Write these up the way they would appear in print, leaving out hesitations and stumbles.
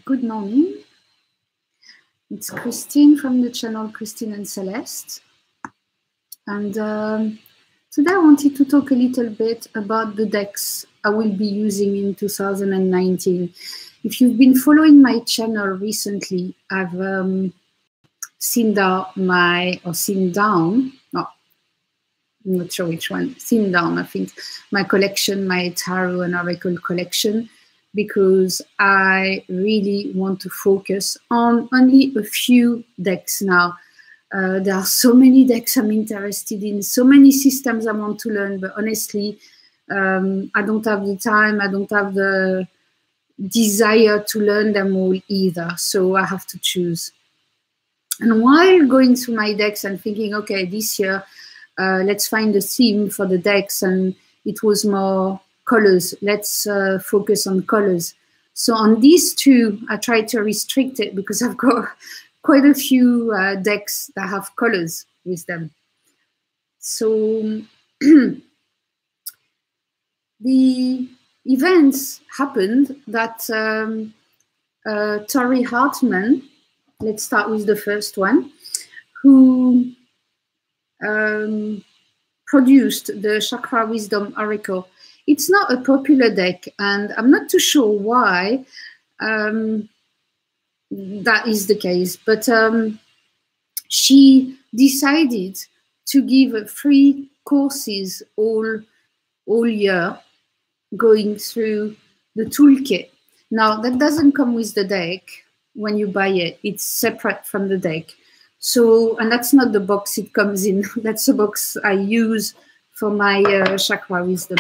Good morning. It's Christine from the channel Christine and Celeste. And today I wanted to talk a little bit about the decks I will be using in 2019. If you've been following my channel recently, I've thinned down, no, I'm not sure which one, thinned down, I think, my collection, my tarot and oracle collection, because I really want to focus on only a few decks now. There are so many decks I'm interested in, so many systems I want to learn, but honestly, I don't have the time, I don't have the desire to learn them all either, so I have to choose. And while going through my decks and thinking, okay, this year, let's find a theme for the decks, and it was more colors. Let's focus on colors. So on these two, I tried to restrict it because I've got quite a few decks that have colors with them. So the events happened that Tori Hartman, let's start with the first one, who produced the Chakra Wisdom Oracle. It's not a popular deck, and I'm not too sure why that is the case, but she decided to give free courses all year going through the toolkit. Now, that doesn't come with the deck when you buy it. It's separate from the deck. So, and that's not the box it comes in. That's the box I use for my Chakra Wisdom.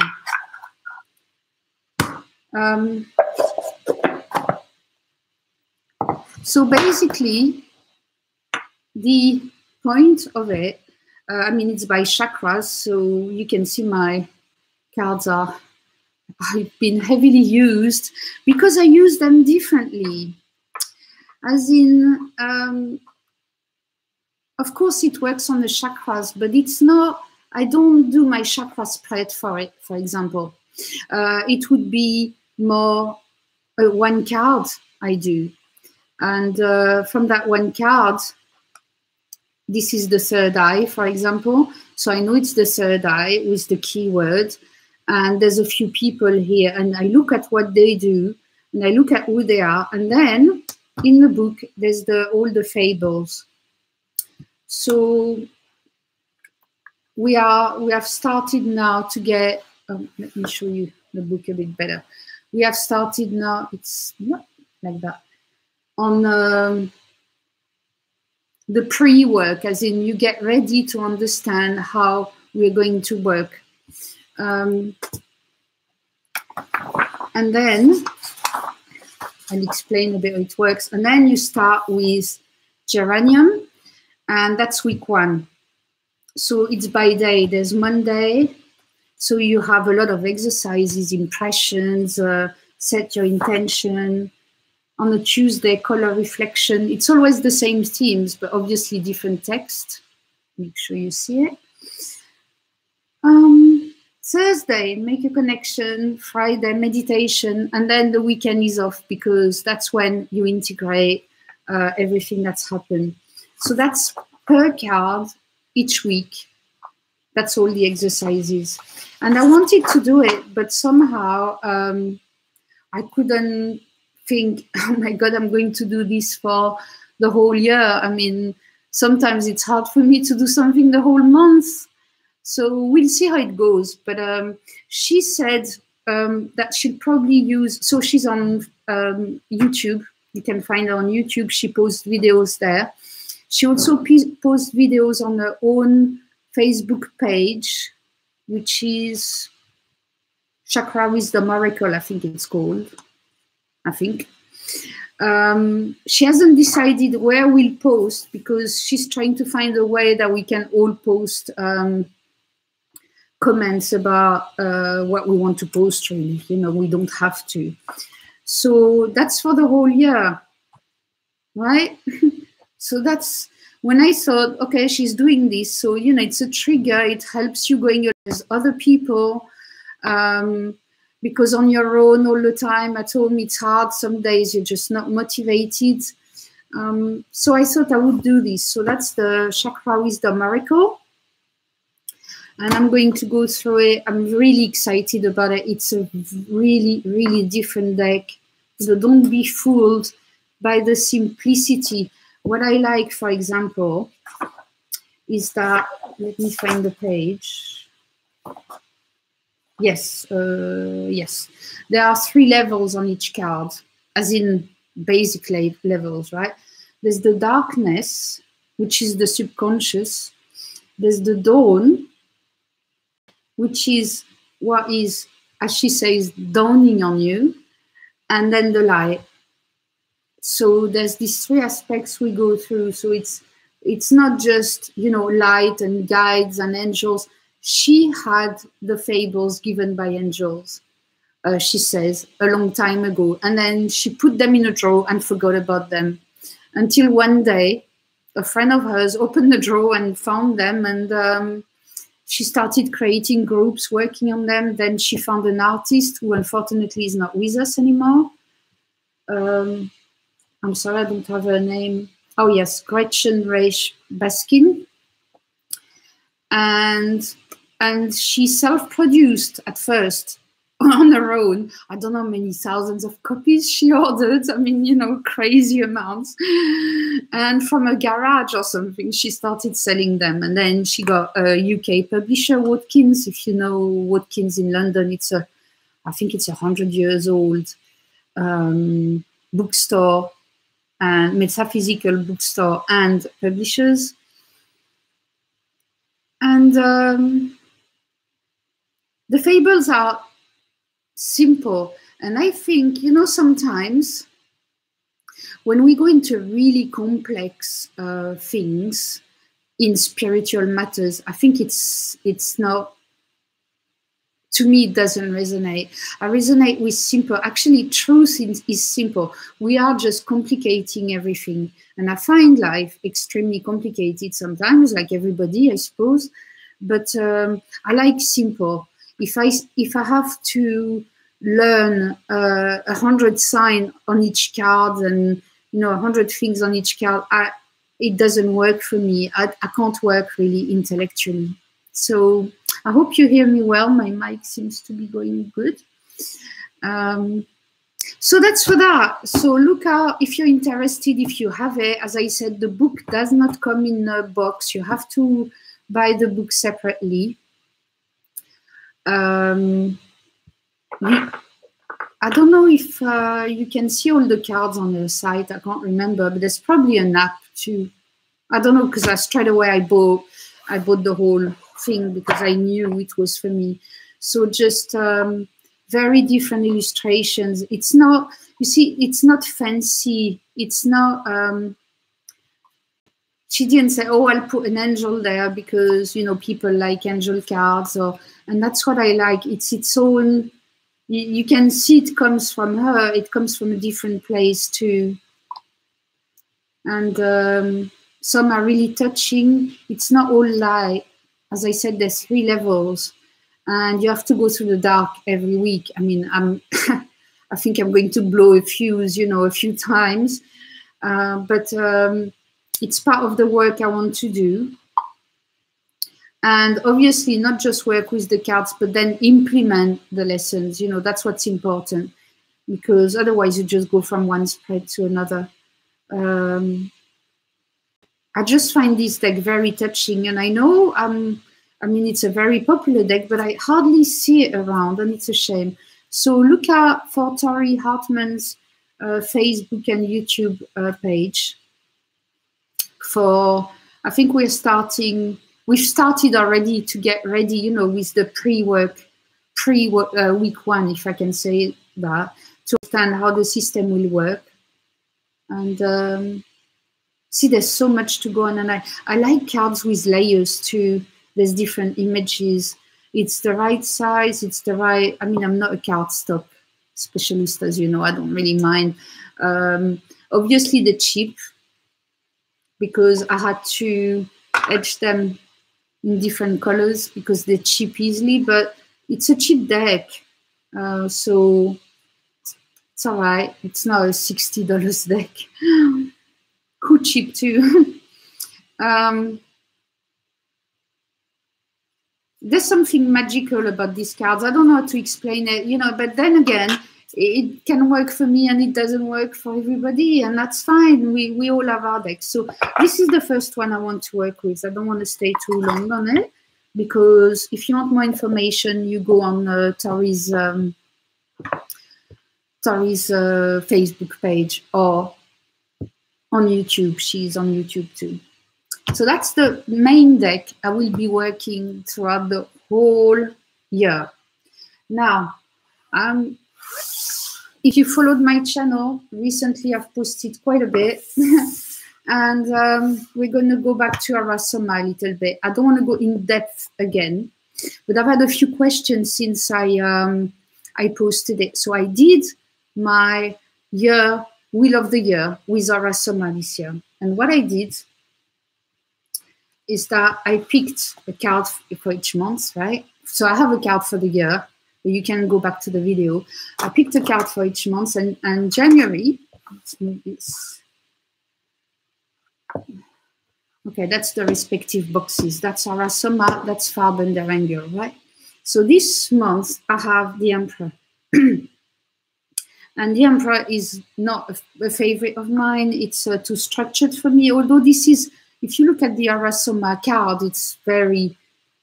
So basically, the point of it, I mean, it's by chakras, so you can see my cards have been heavily used because I use them differently. As in, of course, it works on the chakras, but it's not, I don't do my chakra spread for it, for example. It would be more one card I do. And from that one card, this is the third eye, for example. So I know it's the third eye with the keyword. And there's a few people here. And I look at what they do. And I look at who they are. And then in the book, there's all the fables. So we have started now to get, let me show you the book a bit better. We have started now, it's not like that, on the pre-work, as in you get ready to understand how we're going to work. And then I'll explain a bit how it works. And then you start with geranium, and that's week 1. So it's by day. There's Monday. So you have a lot of exercises, impressions, set your intention. On a Tuesday, color reflection. It's always the same themes, but obviously different text. Make sure you see it. Thursday, make a connection. Friday, meditation. And then the weekend is off because that's when you integrate everything that's happened. So that's per card each week. That's all the exercises. And I wanted to do it, but somehow I couldn't think, oh my God, I'm going to do this for the whole year. I mean, sometimes it's hard for me to do something the whole month. So we'll see how it goes. But she said that she'll probably use, so she's on YouTube. You can find her on YouTube. She posts videos there. She also posts videos on her own Facebook page, which is Chakra Wisdom Oracle, I think it's called. I think. She hasn't decided where we'll post because she's trying to find a way that we can all post comments about what we want to post, really. You know, we don't have to. So that's for the whole year, right? So that's when I thought, okay, she's doing this. So, you know, it's a trigger. It helps you going, there's other people. because on your own all the time at home, it's hard. Some days you're just not motivated. So I thought I would do this. So that's the Chakra Wisdom Miracle. And I'm going to go through it. I'm really excited about it. It's a really, really different deck. So don't be fooled by the simplicity. What I like, for example, is that, let me find the page. Yes, yes. There are 3 levels on each card, as in basic levels, right? There's the darkness, which is the subconscious. There's the dawn, which is what is, as she says, dawning on you, and then the light. So there's these 3 aspects we go through. So it's not just, you know, light and guides and angels. She had the fables given by angels, she says, a long time ago. And then she put them in a drawer and forgot about them. Until one day, a friend of hers opened the drawer and found them, and she started creating groups, working on them. Then she found an artist who unfortunately is not with us anymore. I'm sorry, I don't have her name. Oh yes, Gretchen Reich Baskin. And she self-produced at first on her own. I don't know how many thousands of copies she ordered. I mean, you know, crazy amounts. And from a garage or something, she started selling them. And then she got a UK publisher, Watkins. If you know Watkins in London, I think it's 100 years old bookstore and metaphysical bookstore and publishers. And the fables are simple. And I think, you know, sometimes when we go into really complex things in spiritual matters, I think it's not, to me, it doesn't resonate. I resonate with simple. Actually, truth is simple. We are just complicating everything. And I find life extremely complicated sometimes, like everybody, I suppose. But I like simple. If I have to learn 100 signs on each card and, you know, 100 things on each card, it doesn't work for me. I can't work really intellectually. So I hope you hear me well. My mic seems to be going good. So that's for that. So look out if you're interested, if you have it. As I said, the book does not come in a box. You have to buy the book separately. I don't know if you can see all the cards on the site. I can't remember, but there's probably an app too. I don't know, because straight away I bought the whole thing because I knew it was for me. So just very different illustrations. It's not, you see, it's not fancy. It's not, she didn't say, oh, I'll put an angel there because, you know, people like angel cards, and that's what I like. It's its own, you can see it comes from her. It comes from a different place too. And some are really touching. It's not all light. As I said, there's 3 levels, and you have to go through the dark every week. I mean, I think I'm going to blow a fuse, you know, a few times, but it's part of the work I want to do. And obviously, not just work with the cards, but then implement the lessons. You know, that's what's important, because otherwise you just go from one spread to another. I just find this deck very touching, and I know, I mean, it's a very popular deck, but I hardly see it around, and it's a shame. So look out for Tori Hartman's Facebook and YouTube page. I think we've started already to get ready, you know, with the week 1, if I can say that, to understand how the system will work. And see, there's so much to go on, and I like cards with layers too. There's different images. It's the right size. It's the right, I mean, I'm not a cardstock specialist, as you know. I don't really mind. Obviously the chip, because I had to etch them in different colors because they chip easily, but it's a cheap deck. So it's all right. It's not a $60 deck. Cool cheap too. There's something magical about these cards. I don't know how to explain it, you know, but then again, it can work for me and it doesn't work for everybody, and that's fine. We all have our decks. So this is the first one I want to work with. I don't want to stay too long on it, because if you want more information, you go on Tori's Facebook page or on YouTube. She's on YouTube too. So that's the main deck I will be working throughout the whole year. Now, if you followed my channel, recently I've posted quite a bit. And we're going to go back to Arasoma a little bit. I don't want to go in depth again, but I've had a few questions since I posted it. So I did my Wheel of the Year with Arasoma this year. And what I did is that I picked a card for each month, right? So I have a card for the year, but you can go back to the video. I picked a card for each month, and January, let's move this. Okay, that's the respective boxes. That's Arasoma, that's Farben der Engel, right? So this month I have the Emperor. And the Emperor is not a favorite of mine. It's too structured for me, although this is, if you look at the Arasoma card, it's very,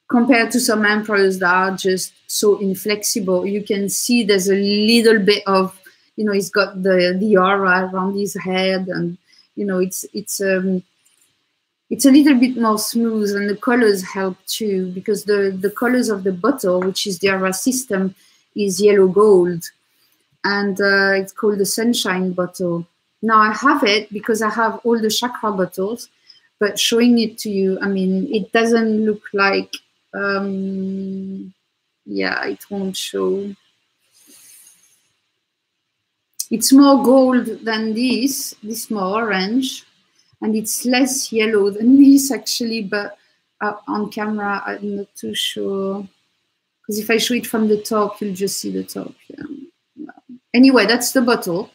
compared to some emperors that are just so inflexible, you can see there's a little bit of, you know, he's got the aura around his head, and, you know, it's a little bit more smooth, and the colors help too, because the colors of the bottle, which is the Ara system, is yellow gold, and it's called the Sunshine bottle. Now I have it because I have all the chakra bottles, but showing it to you, I mean, it doesn't look like, yeah, it won't show. It's more gold than this more orange, and it's less yellow than this actually, but on camera, I'm not too sure. Because if I show it from the top, you'll just see the top. Yeah. Anyway, that's the bottle.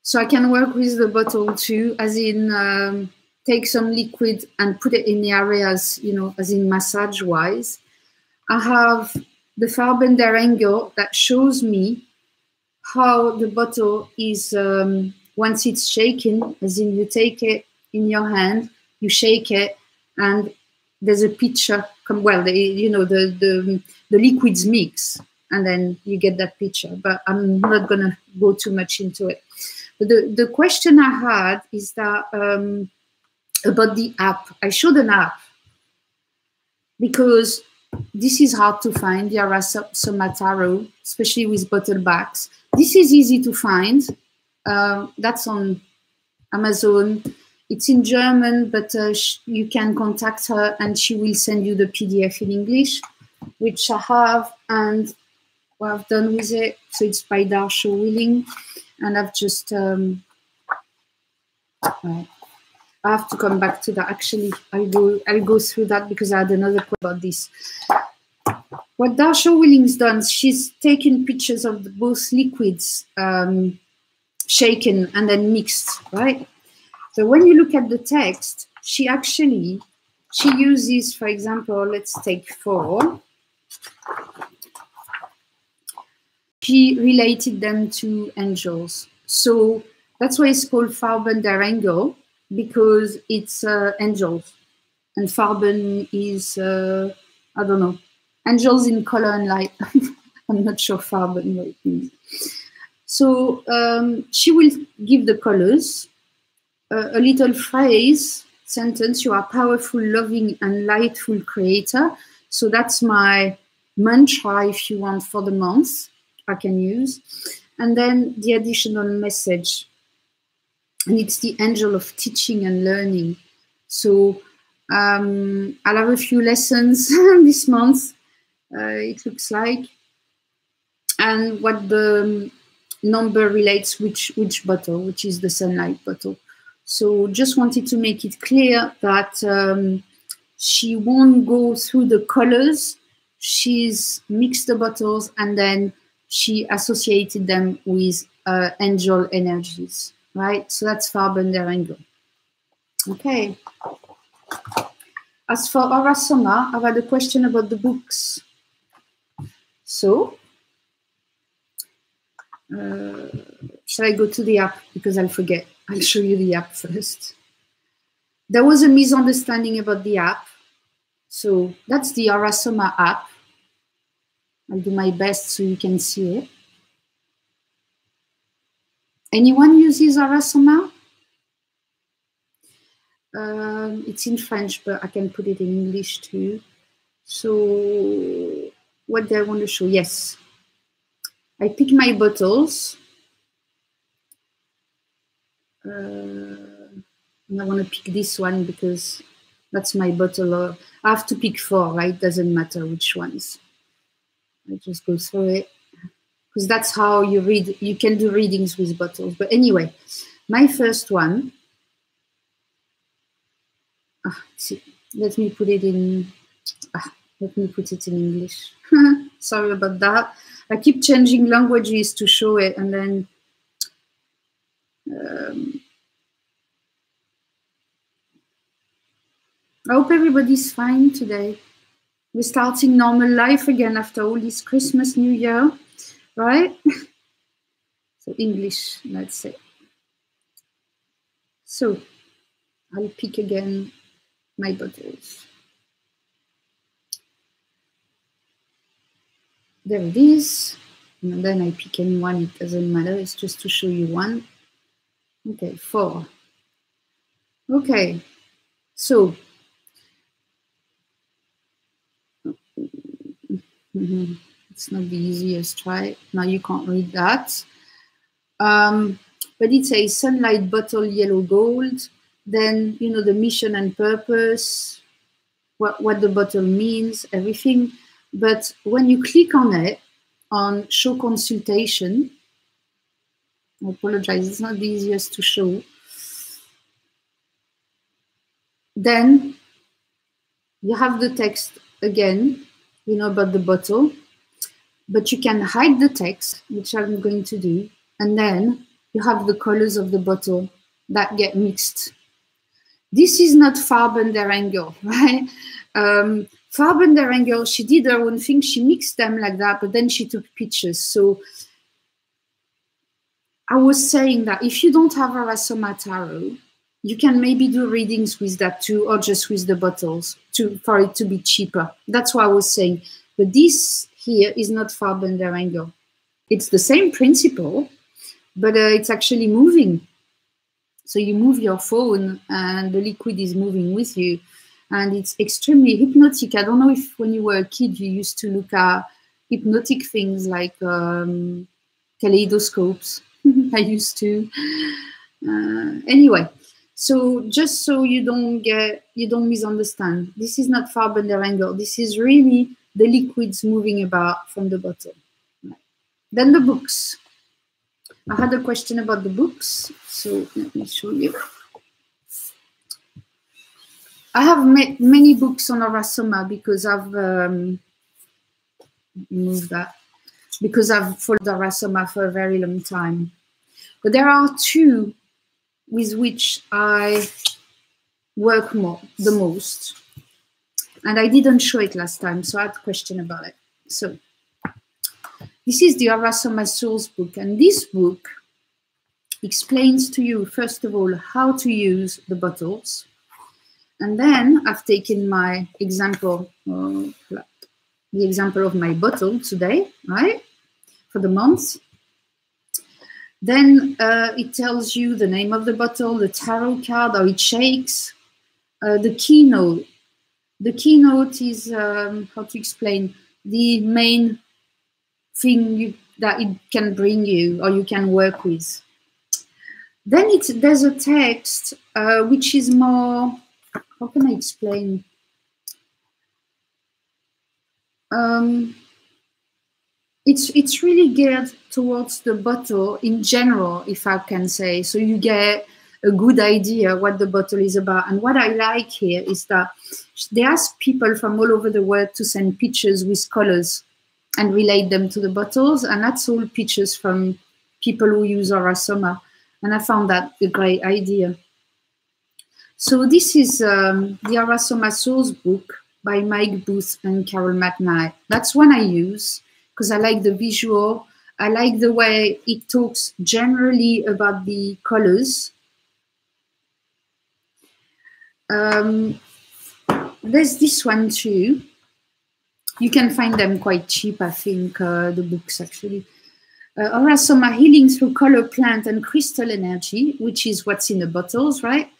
So I can work with the bottle too, as in take some liquid and put it in the areas, you know, as in massage-wise. I have the Farben der Engel that shows me how the bottle is, once it's shaken, as in you take it in your hand, you shake it, and there's a picture, well, you know, the liquids mix, and then you get that picture. But I'm not going to go too much into it. But the question I had is that about the app. I showed an app because this is hard to find, the Arasoma Tarot, especially with bottle backs. This is easy to find. That's on Amazon. It's in German, but you can contact her and she will send you the PDF in English, which I have, and what I've done with it. So it's by Darsha Willing, and I've just, I have to come back to that. Actually, I'll go through that because I had another question about this. What Darsha Willing's done, she's taken pictures of both liquids, shaken and then mixed, right? So when you look at the text, she uses, for example, let's take 4. She related them to angels. So that's why it's called Farben der Engel, because it's angels. And Farben is, I don't know, angels in color and light. I'm not sure Farben what it means. So she will give the colors, a little phrase, sentence, you are powerful, loving, and lightful creator. So that's my mantra, if you want, for the month, I can use. And then the additional message. And it's the angel of teaching and learning. So I'll have a few lessons this month, it looks like. And what the number relates which bottle, which is the sunlight bottle. So just wanted to make it clear that she won't go through the colors she's mixed the bottles and then she associated them with angel energies, right? So that's Farben der Engel. Okay. As for Aura Soma, I've had a question about the books. So, shall I go to the app? Because I'll forget. I'll show you the app first. There was a misunderstanding about the app. So that's the Aura Soma app. I'll do my best so you can see it. Anyone uses Aura Soma? It's in French, but I can put it in English too. So what do I want to show? Yes. I pick my bottles. And I want to pick this one because that's my bottle. I have to pick 4, right? Doesn't matter which ones. I just go through it because that's how you read. You can do readings with bottles. But anyway, my first one. See, let me put it in. Let me put it in English. Sorry about that. I keep changing languages to show it, and then I hope everybody's fine today. We're starting normal life again after all this Christmas, New Year, right? So English, let's say. So I'll pick again my bottles. There it is. And then I pick any one, it doesn't matter. It's just to show you one. Okay, 4. Okay, so it's not the easiest, right? Now you can't read that. But it's a sunlight bottle, yellow gold. Then, you know, the mission and purpose, what the bottle means, everything. But when you click on it, on show consultation, I apologize, it's not the easiest to show. Then you have the text again, you know, about the bottle, but you can hide the text, which I'm going to do. And then you have the colors of the bottle that get mixed. This is not Farben der Engel, right? Farben der Engel, she did her own thing. She mixed them like that, but then she took pictures. So I was saying that if you don't have Aura Soma Tarot, you can maybe do readings with that too, or just with the bottles for it to be cheaper. That's what I was saying. But this here is not Farben der Engel. It's the same principle, but it's actually moving. So you move your phone and the liquid is moving with you. And it's extremely hypnotic. I don't know if when you were a kid, you used to look at hypnotic things like kaleidoscopes. I used to. Anyway, so just so you don't misunderstand, this is not Farben der Engel. This is really the liquids moving about from the bottle. Then the books. I had a question about the books, so let me show you. I have many books on Aura Soma because I've because I've followed Aura Soma for a very long time. But there are 2 with which I work the most. And I didn't show it last time, so I had a question about it. So this is the Aura Soma Source book, and this book explains to you, first of all, how to use the bottles. And then I've taken my example, the example of my bottle today, right, for the month. Then it tells you the name of the bottle, the tarot card, how it shakes, the keynote. The keynote is, how to explain, the main thing that it can bring you or you can work with. Then there's a text which is more, how can I explain? It's really geared towards the bottle in general, if I can say. So you get a good idea what the bottle is about. And what I like here is that they ask people from all over the world to send pictures with colors and relate them to the bottles. And that's all pictures from people who use Aura-Soma. And I found that a great idea. So this is the Aura-Soma source book by Mike Booth and Carol McKnight. That's one I use because I like the visual. I like the way it talks generally about the colors. There's this one too. You can find them quite cheap, I think, the books actually. Aura-Soma Healing Through Color, Plant and Crystal Energy, which is what's in the bottles, right?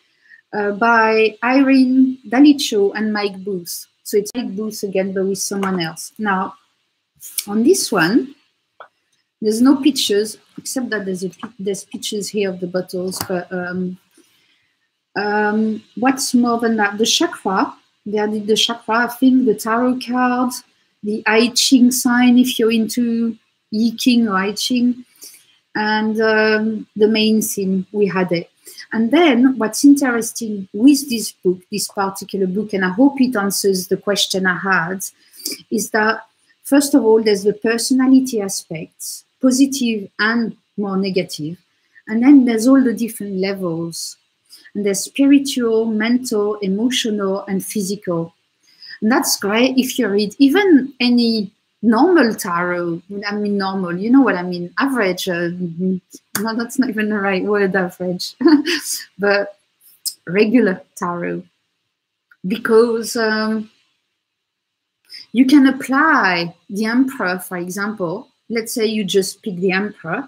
By Irene Dalicho and Mike Booth. So it's Mike Booth again, but with someone else. Now, on this one, there's no pictures, except that there's pictures here of the bottles. But what's more than that? The chakra, they added the chakra, I think, the tarot cards, the I Ching sign, if you're into Yi King or I Ching, and the main theme, we had it. And then what's interesting with this book, this particular book, and I hope it answers the question I had, is that, first of all, there's the personality aspects, positive and more negative. And then there's all the different levels. And there's spiritual, mental, emotional, and physical. And that's great if you read even any normal tarot. I mean, normal, you know what I mean, average. No, that's not even the right word, average. But regular tarot. Because you can apply the Emperor, for example. Let's say you just pick the Emperor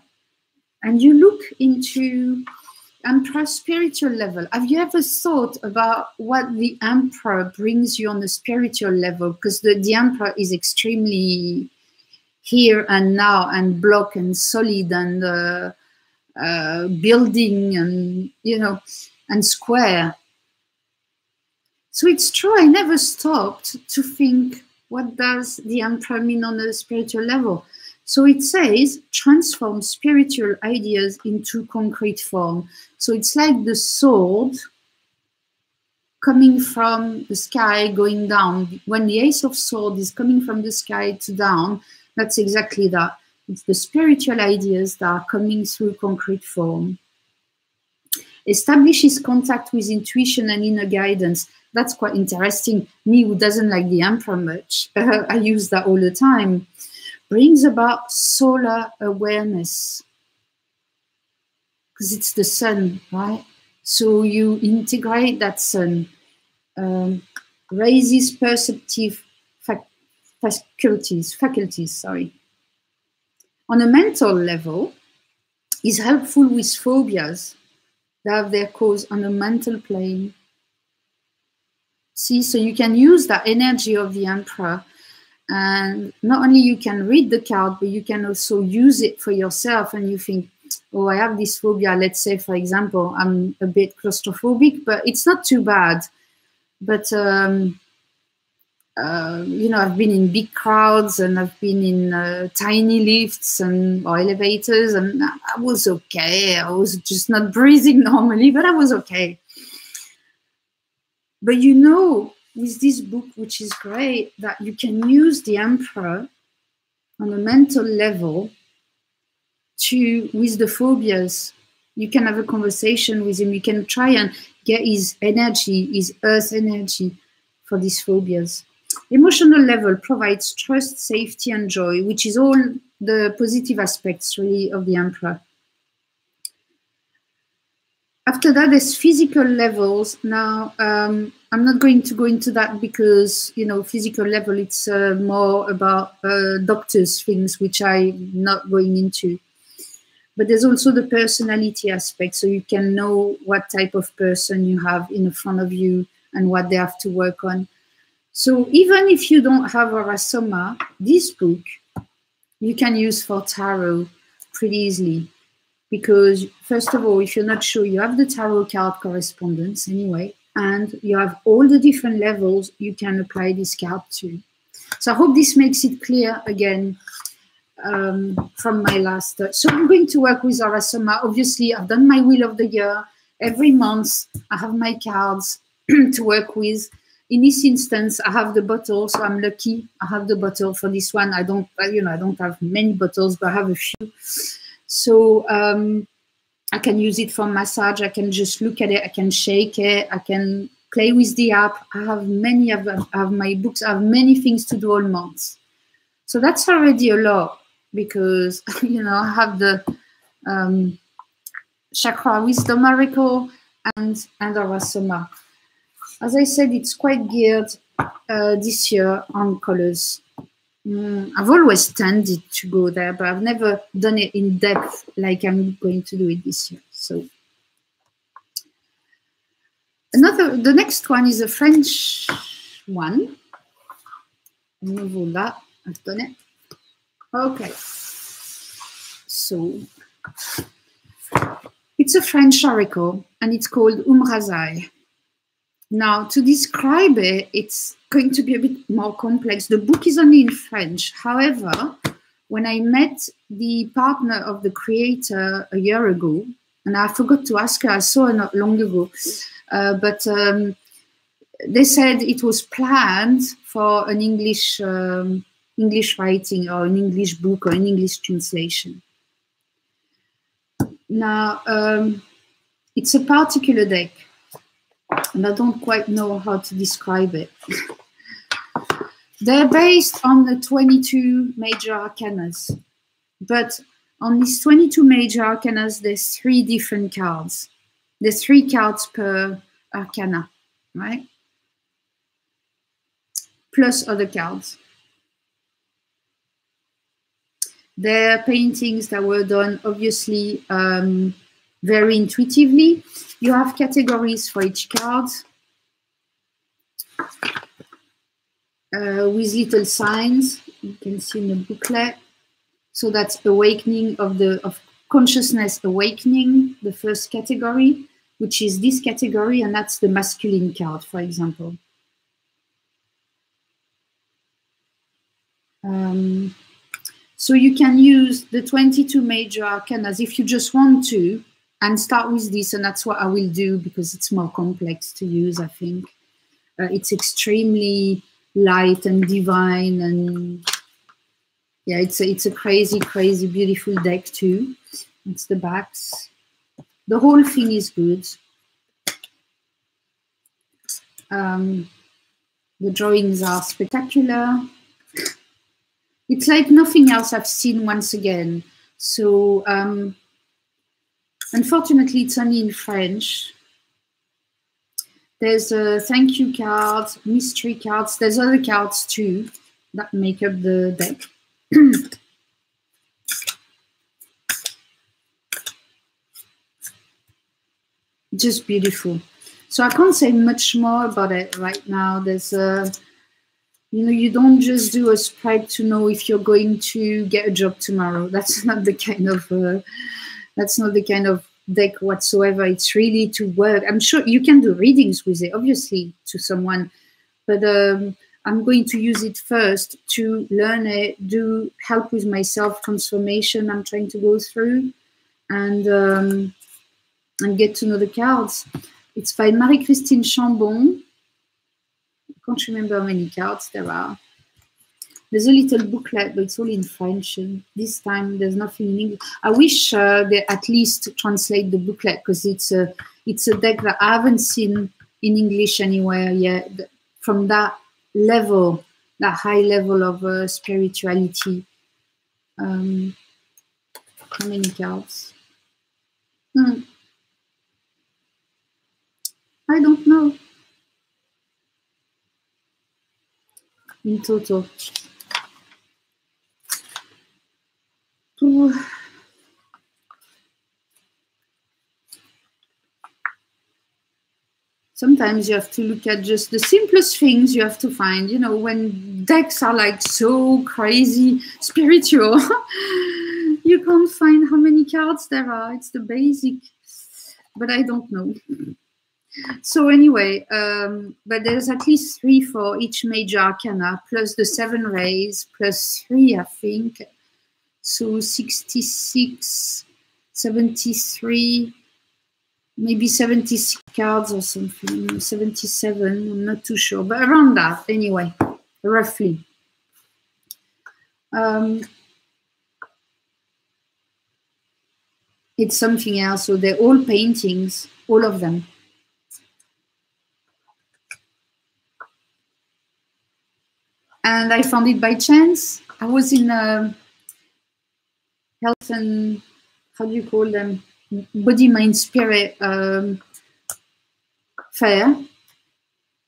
and you look into Emperor spiritual level. Have you ever thought about what the Emperor brings you on the spiritual level? Because the Emperor is extremely here and now and block and solid and building and, you know, and square. So it's true, I never stopped to think, what does the Emperor mean on a spiritual level? So it says, transform spiritual ideas into concrete form. So it's like the sword coming from the sky going down. When the Ace of Swords is coming from the sky to down, that's exactly that. It's the spiritual ideas that are coming through concrete form. Establishes contact with intuition and inner guidance. That's quite interesting. Me, who doesn't like the Emperor much, I use that all the time. Brings about solar awareness. Because it's the sun, right? So you integrate that sun. Raises perceptive faculties, sorry. On a mental level, is helpful with phobias that have their cause on a mental plane. See, so you can use that energy of the Emperor, and not only you can read the card, but you can also use it for yourself, and you think, oh, I have this phobia. Let's say, for example, I'm a bit claustrophobic, but it's not too bad. But, you know, I've been in big crowds and I've been in tiny lifts and or elevators, and I was okay. I was just not breathing normally, but I was okay. But you know, with this book, which is great, that you can use the Emperor on a mental level with the phobias. You can have a conversation with him. You can try and get his energy, his earth energy for these phobias. Emotional level provides trust, safety, and joy, which is all the positive aspects, really, of the Emperor. After that, there's physical levels. Now, I'm not going to go into that because, you know, physical level, it's more about doctors' things, which I'm not going into. But there's also the personality aspect, so you can know what type of person you have in front of you and what they have to work on. So even if you don't have Aura-Soma, this book you can use for tarot pretty easily. Because first of all, if you're not sure, you have the tarot card correspondence anyway, and you have all the different levels you can apply this card to. So I hope this makes it clear again from my last. So I'm going to work with Aura-Soma. Obviously, I've done my Wheel of the Year. every month I have my cards to work with. In this instance, I have the bottle, so I'm lucky. I have the bottle for this one. I don't have many bottles, but I have a few. So I can use it for massage. I can just look at it. I can shake it. I can play with the app. I have many of them. I have my books. I have many things to do all month. So that's already a lot because, I have the Chakra Wisdom Oracle and Arasoma. As I said, it's quite geared this year on colors. I've always tended to go there, but I've never done it in depth like I'm going to do it this year. So the next one is a French one. Voilà, I've done it. Okay. So it's a French oracle and it's called Umrazai. Now, to describe it, it's going to be a bit more complex. The book is only in French. However, when I met the partner of the creator a year ago, and I forgot to ask her, I saw her not long ago, but they said it was planned for an English writing or an English book or an English translation. Now, it's a particular deck. And I don't quite know how to describe it. They're based on the 22 major arcanas. But on these 22 major arcanas, there's 3 different cards. There's 3 cards per arcana, right? Plus other cards. They're paintings that were done, obviously, very intuitively. You have categories for each card with little signs. You can see in the booklet. So that's awakening of consciousness awakening, the first category, which is this category, and that's the masculine card, for example. So you can use the 22 major arcanas if you just want to, and start with this, and that's what I will do because it's more complex to use, I think. It's extremely light and divine, and yeah, it's a crazy, crazy, beautiful deck too. It's the backs. The whole thing is good. The drawings are spectacular. It's like nothing else I've seen once again. So, unfortunately, it's only in French. There's a thank you card, mystery cards. There's other cards too that make up the deck. Just beautiful. So I can't say much more about it right now. There's you don't just do a spread to know if you're going to get a job tomorrow. That's not the kind of deck whatsoever. It's really to work. I'm sure you can do readings with it, obviously, to someone, but I'm going to use it first to learn it, do help with my self-transformation I'm trying to go through, and get to know the cards. It's by Marie-Christine Chambon. I can't remember how many cards there are. There's a little booklet, but it's all in French. And this time, there's nothing in English. I wish they at least translate the booklet because it's a deck that I haven't seen in English anywhere yet. From that level, that high level of spirituality. How many cards? I don't know. In total. Ooh. Sometimes you have to look at just the simplest things you have to find. You know, when decks are like so crazy spiritual, you can't find how many cards there are. It's the basic, but I don't know. So anyway, but there's at least 3 for each major arcana, plus the 7 rays, plus 3, I think. So 66, 73, maybe 76 cards or something, 77, I'm not too sure, but around that anyway, roughly. It's something else, so they're all paintings, all of them. And I found it by chance. I was in a health and, how do you call them? Body, mind, spirit fair.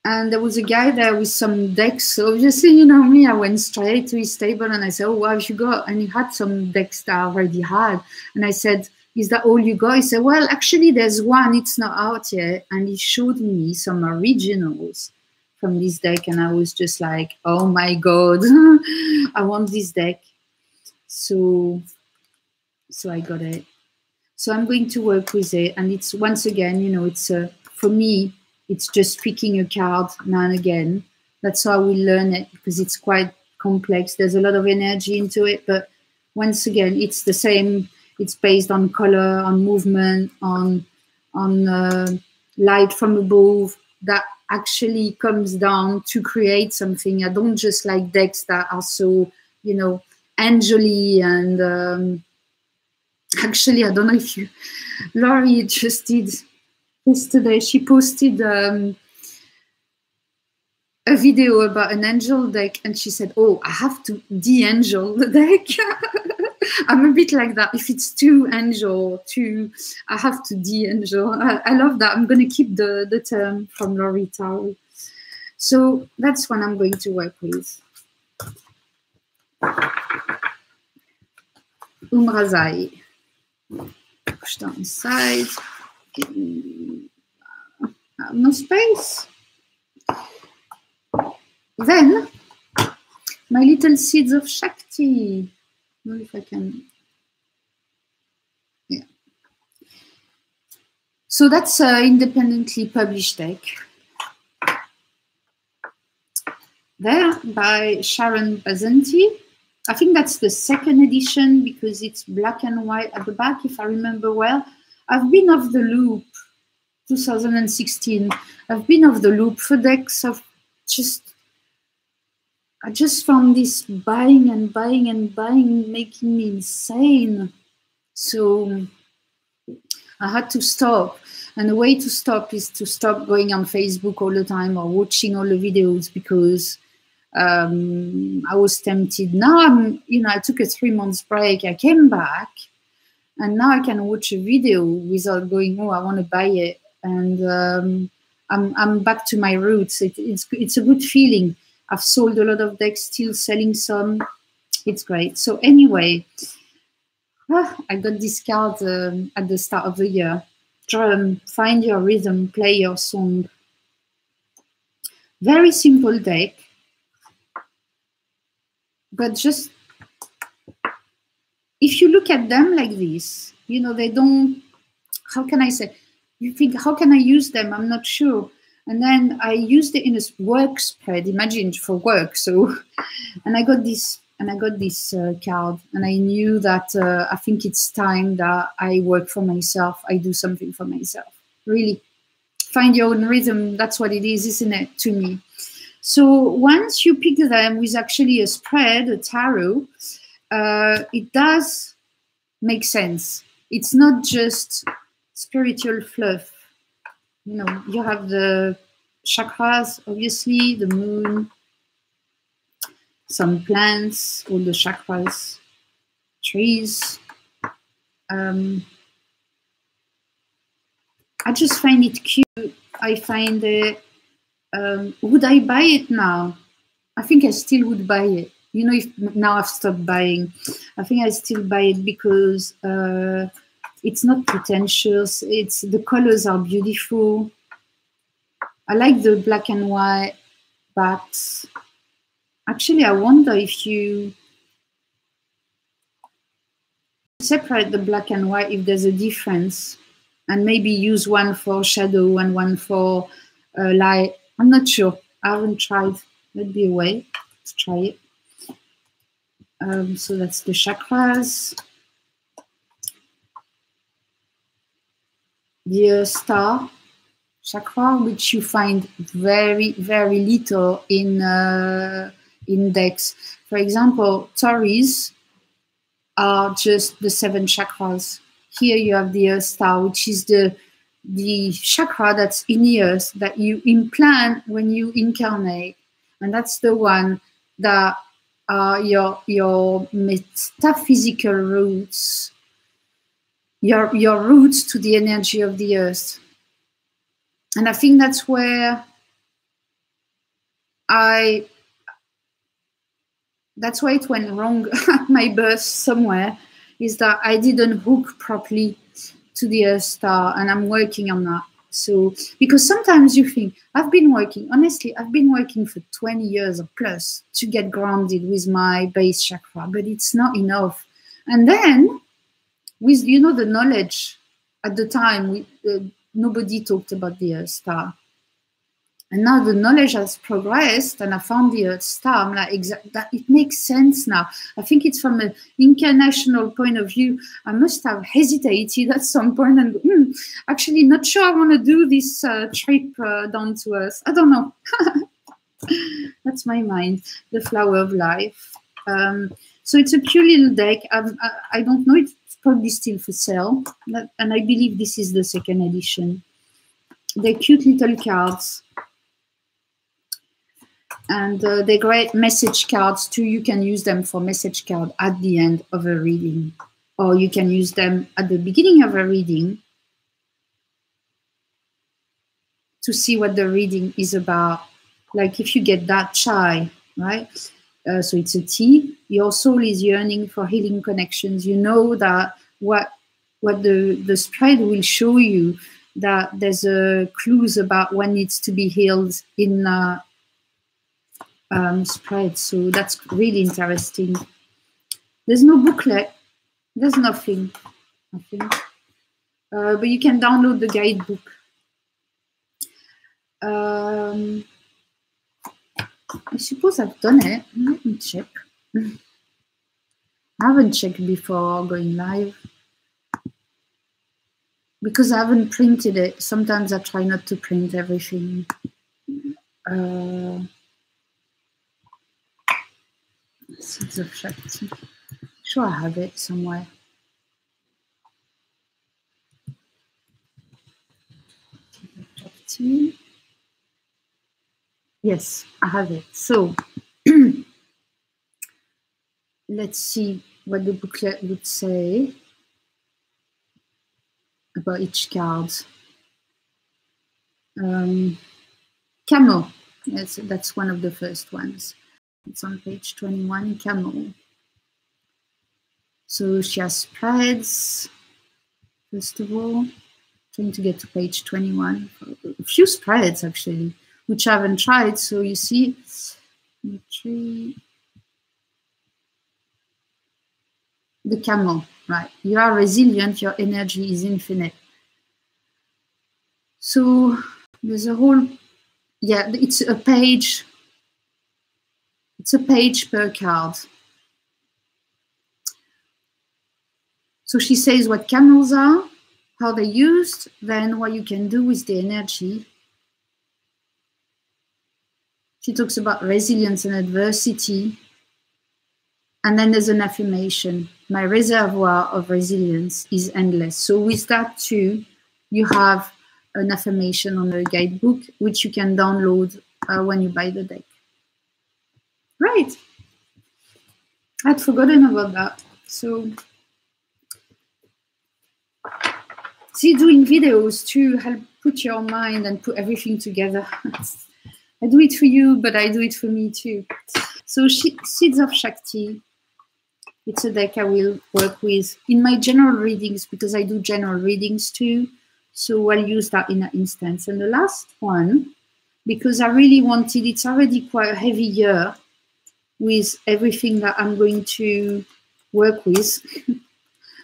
And there was a guy there with some decks. So obviously, you know me, I went straight to his table and I said, oh, what have you got? And he had some decks that I already had. And I said, is that all you got? He said, well, actually, there's one. It's not out yet. And he showed me some originals from this deck. And I was just like, oh, my God, I want this deck. So I got it. So I'm going to work with it. And it's, once again, you know, it's for me, it's just picking a card now and again. That's how we learn it, because it's quite complex. There's a lot of energy into it. But once again, it's the same. It's based on color, on movement, on light from above that actually comes down to create something. I don't just like decks that are so, you know, angel-y and actually, I don't know if you, Laurie just did yesterday, she posted a video about an angel deck, and she said, oh, I have to de-angel the deck. I'm a bit like that. If it's too angel, I have to de-angel. I love that. I'm going to keep the term from Laurie Tarot. So that's what I'm going to work with. Umrazai. Push down inside. No space. Then, my little seeds of Shakti. I don't know if I can. Yeah. So that's an independently published deck. There, by Sharon Bazanti. I think that's the second edition because it's black and white at the back, if I remember well. I've been off the loop, 2016. I've been off the loop for decks of I just found this buying and buying and buying making me insane. So I had to stop. And the way to stop is to stop going on Facebook all the time or watching all the videos, because I was tempted. Now I took a 3 months break. I came back, and now I can watch a video without going, oh, I want to buy it. And I'm back to my roots. It's a good feeling. I've sold a lot of decks, still selling some. It's great. So anyway, I got this card at the start of the year. Drum, find your rhythm, play your song. Very simple deck. But just, if you look at them like this, you know, they don't, how can I say, you think, how can I use them? I'm not sure. And then I used it in a work spread, imagine, for work. So, and I got this card, and I knew that I think it's time that I work for myself. I do something for myself. Really, find your own rhythm. That's what it is, isn't it, to me? So once you pick them with actually a spread, a tarot, it does make sense. It's not just spiritual fluff. You know, you have the chakras, obviously, the moon, some plants, all the chakras, trees. I just find it cute. I find it, would I buy it now? I think I still would buy it. You know, if now I've stopped buying, I think I still buy it because it's not pretentious. The colors are beautiful. I like the black and white backs. Actually, I wonder if you separate the black and white, if there's a difference, and maybe use one for shadow and one for light. I'm not sure. I haven't tried. That'd be a way to try it. So that's the chakras. the Earth Star chakra, which you find very, very little in decks. For example, Taurus are just the 7 chakras. Here you have the Earth Star, which is the chakra that's in the earth that you implant when you incarnate, and that's the one that are your metaphysical roots, your roots to the energy of the earth. And I think that's where that's why it went wrong at my birth somewhere, is that I didn't hook properly to the Earth Star, and I'm working on that. So, because sometimes you think, honestly, I've been working for 20 years or plus to get grounded with my base chakra, but it's not enough. And then, with, the knowledge at the time, nobody talked about the Earth Star. And now the knowledge has progressed, and I found the Earth Star. I'm like, that it makes sense now. I think it's from an incarnational point of view. I must have hesitated at some point and go, actually not sure I want to do this trip down to Earth. I don't know. That's my mind, the flower of life. So it's a cute little deck. I don't know, it's probably still for sale. And I believe this is the 2nd edition. They're cute little cards. And they're great message cards too. You can use them for message card at the end of a reading, or you can use them at the beginning of a reading to see what the reading is about. Like if you get that chai, right? So it's a tea. Your soul is yearning for healing connections. You know that what the spread will show you, that there's clues about what needs to be healed in spread. So that's really interesting. There's no booklet. There's nothing. But you can download the guidebook. I suppose I've done it. Let me check. I haven't checked before going live because I haven't printed it. Sometimes I try not to print everything. Seeds of Shakti. Sure, I have it somewhere. Shakti. Yes, I have it. So let's see what the booklet would say about each card. Camel. Yes, that's one of the first ones. It's on page 21, Camel. So she has spreads, first of all. Trying to get to page 21. A few spreads, actually, which I haven't tried. So you see, the Camel, right? You are resilient, your energy is infinite. So there's a whole, yeah, it's a page. It's a page per card. So she says what camels are, how they're used, then what you can do with the energy. She talks about resilience and adversity. And then there's an affirmation. My reservoir of resilience is endless. So with that too, you have an affirmation on the guidebook, which you can download when you buy the deck. Right. I'd forgotten about that. So, see, doing videos to help put your mind and put everything together. I do it for you, but I do it for me too. So, Seeds of Shakti. It's a deck I will work with in my general readings, because I do general readings too. So I'll use that in an instance. And the last one, because I really wanted, it's already quite a heavy year with everything that I'm going to work with.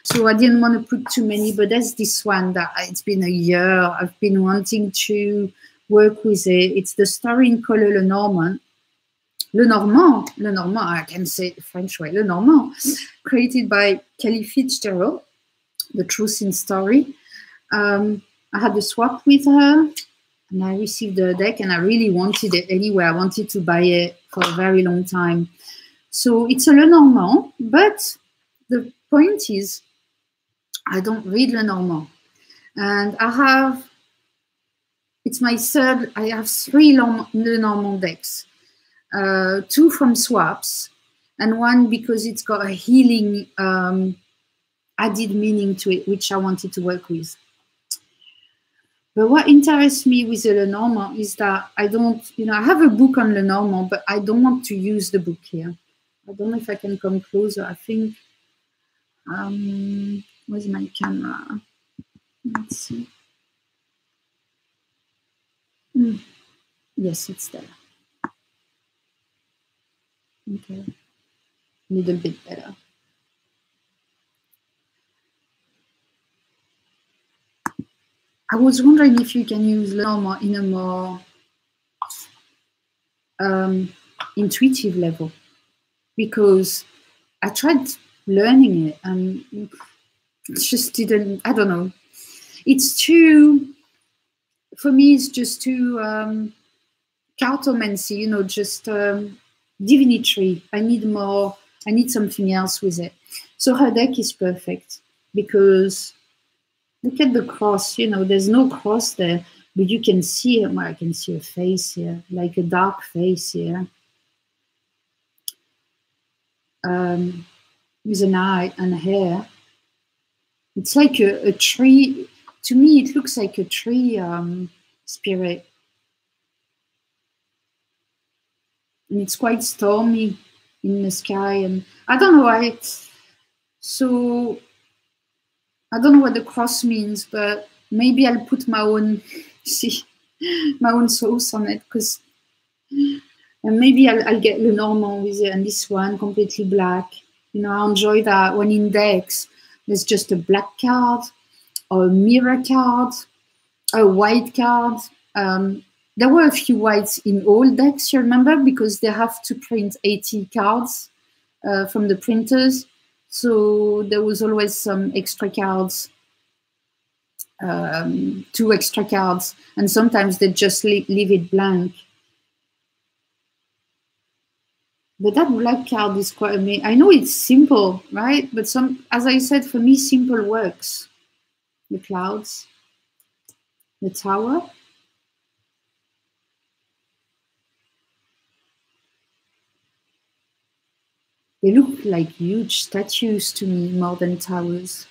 So I didn't want to put too many, but there's this one that it's been a year. I've been wanting to work with it. It's the Story in Color Lenormand. Lenormand, I can say it the French way, Lenormand, created by Kelly Fitzgerald, The Truth in Story. I had a swap with her, and I received the deck, and I really wanted it anyway. I wanted to buy it for a very long time. So it's a Lenormand, but the point is, I don't read Lenormand. And it's my third, I have 3 Lenormand decks. 2 from swaps, and 1 because it's got a healing added meaning to it, which I wanted to work with. But what interests me with the Lenormand is that I don't, I have a book on Lenormand, but I don't want to use the book here. I don't know if I can come closer. I think, where's my camera? Let's see. Yes, it's there. Okay, a little bit better. I was wondering if you can use Lenormand in a more intuitive level, because I tried learning it and it just didn't, I don't know. It's too, for me, it's just too cartomancy, just divinatory. I need something else with it. So her deck is perfect because look at the cross, there's no cross there, but you can see it. Well, I can see a face here, like a dark face here. With an eye and hair. It's like a tree. To me, it looks like a tree spirit. And it's quite stormy in the sky. And I don't know why. So I don't know what the cross means, but maybe I'll put my own, my own sauce on it, because and maybe I'll get Lenormand with it, and this one completely black. I enjoy that when in decks there's just a black card or a mirror card, a white card. There were a few whites in all decks, you remember, because they have to print 80 cards from the printers. So there was always some extra cards, 2 extra cards, and sometimes they just leave it blank. But that black card is quite amazing. I know it's simple, right? But as I said, for me, simple works. The clouds, the tower. They look like huge statues to me, more than towers.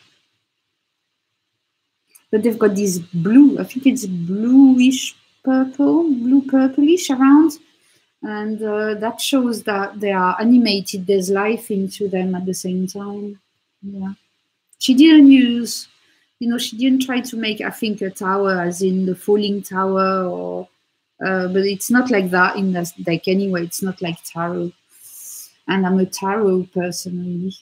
But they've got this blue, I think it's bluish purple, blue purplish around. And that shows that they are animated. There's life into them at the same time. Yeah. She didn't use, she didn't try to make, I think, a tower as in the falling tower, or, but it's not like that in the deck anyway. It's not like tarot. And I'm a tarot person, really.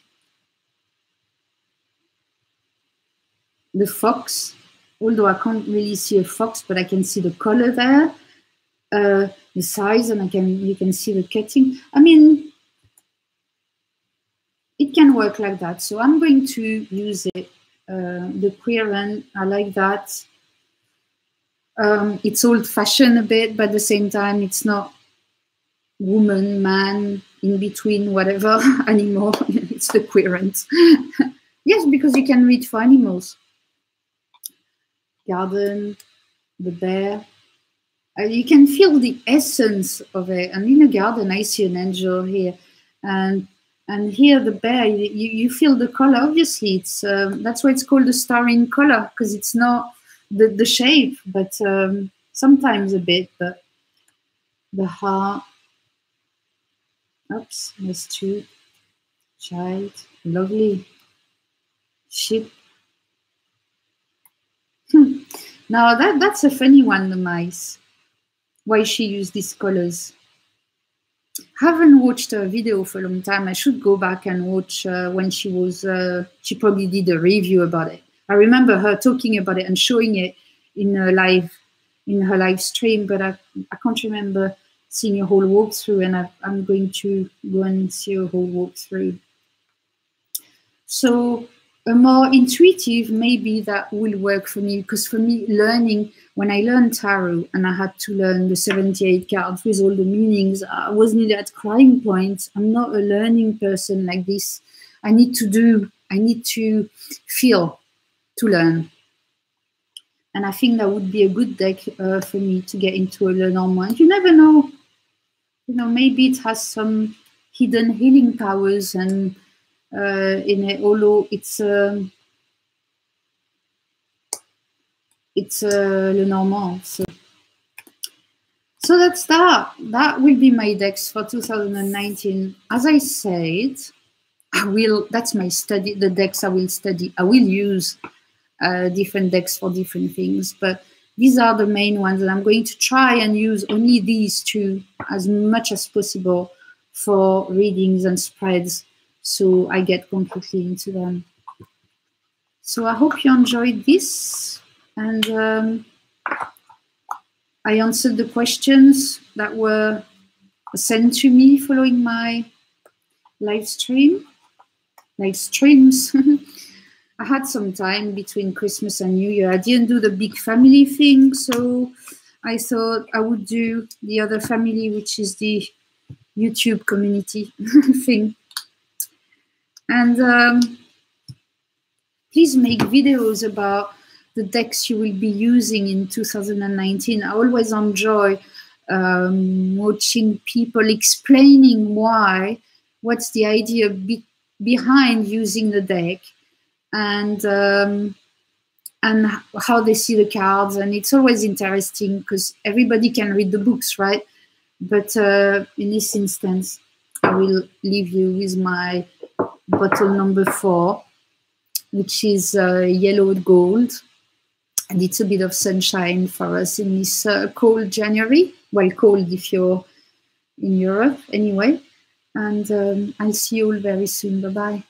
The fox, although I can't really see a fox, but I can see the color there. The size, and you can see the cutting. I mean, it can work like that. So I'm going to use it. The Quirin, I like that. It's old-fashioned a bit, but at the same time, it's not woman, man, in between, whatever, anymore. It's the Quirins. Yes, because you can read for animals. Garden, the bear. You can feel the essence of it. And in a garden, I see an angel here. And here the bear, you feel the color. Obviously, it's that's why it's called a starring color, because it's not the shape, but sometimes a bit. But the heart. Oops, there's 2. Child, lovely. Ship. Now that's a funny one, the mice. Why she used these colors. Haven't watched her video for a long time. I should go back and watch when she was, she probably did a review about it. I remember her talking about it and showing it in her live stream, but I can't remember seeing a whole walkthrough, and I'm going to go and see a whole walkthrough. So a more intuitive, maybe that will work for me, because for me, learning, when I learned tarot and I had to learn the 78 cards with all the meanings, I was nearly at crying point. I'm not a learning person like this. I need to feel to learn. And I think that would be a good deck for me to get into a Lenormand. You never know. Maybe it has some hidden healing powers, and in it, although it's Lenormand. So that's that. That will be my decks for 2019. As I said, that's my study, the decks I will study. I will use different decks for different things, but these are the main ones, and I'm going to try and use only these two as much as possible for readings and spreads, so I get completely into them. So I hope you enjoyed this, and I answered the questions that were sent to me following my live streams. I had some time between Christmas and New Year. I didn't do the big family thing, so I thought I would do the other family, which is the YouTube community thing. And please make videos about the decks you will be using in 2019. I always enjoy watching people explaining what's the idea behind using the deck, and how they see the cards. And it's always interesting because everybody can read the books, right? But in this instance, I will leave you with my bottle number 4, which is yellowed gold. And it's a bit of sunshine for us in this cold January. Well, cold if you're in Europe anyway. And I'll see you all very soon. Bye-bye.